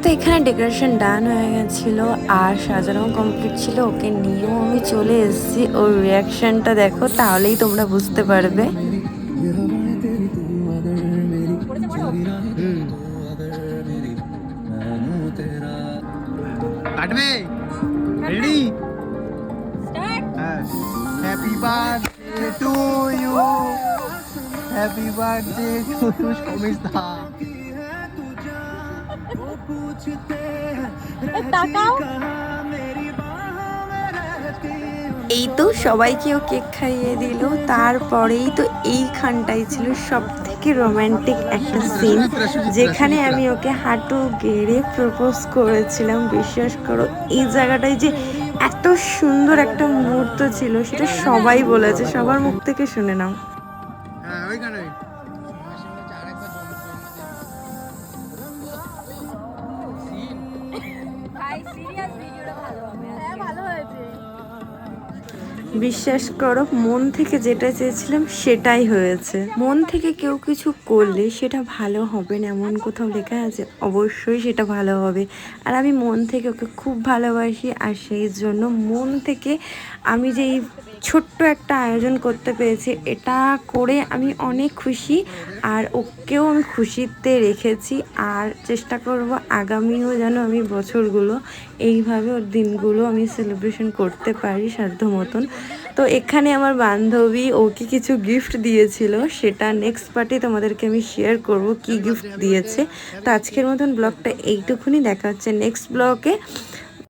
তো এখানে ডেকোরেশন ডান হয়ে গেছিল আর সাজানো কমপ্লিট ছিল। ওকে নিয়েও আমি চলে এসেছি। ওর রিয়াকশনটা দেখো, তাহলেই তোমরা বুঝতে পারবে। কাটবে ready happy birthday to you happy birthday to you Shamita তাকাও। এই তো সবাইকেও কেক খাইয়ে দিল। তারপরেই তো এইখানটাই ছিল সব থেকে রোমান্টিক একটা সিন, যেখানে আমি ওকে হাঁটু গেড়ে প্রপোজ করেছিলাম। বিশ্বাস করো, এই জায়গাটায় যে এত সুন্দর একটা মুহূর্ত ছিল সেটা সবাই বলেছে। সবার মুখ থেকে শুনে নাও। হ্যাঁ ওইখানে বিশ্বাস করো, মন থেকে যেটা চেয়েছিলাম সেটাই হয়েছে। মন থেকে কেউ কিছু করলে সেটা ভালো হবে না এমন কোথাও লেখা আছে? অবশ্যই সেটা ভালো হবে। আর আমি মন থেকে ওকে খুব ভালোবাসি, আর সেই জন্য মন থেকে আমি যে এই ছোট্ট একটা আয়োজন করতে পেরেছি, এটা করে আমি অনেক খুশি। আর ওকেও আমি খুশিতে রেখেছি, আর চেষ্টা করব আগামীও যেন আমি বছরগুলো এইভাবে ওর দিনগুলো আমি সেলিব্রেশন করতে পারি সাধ্য মতন। তো এখানে আমার বান্ধবী ওকে কিছু গিফট দিয়েছিল, সেটা নেক্সট পার্টে তোমাদেরকে আমি শেয়ার করব কি গিফট দিয়েছে। তো আজকের মতন ব্লগটা এইটুকুনি, দেখা হচ্ছে নেক্সট ব্লগে।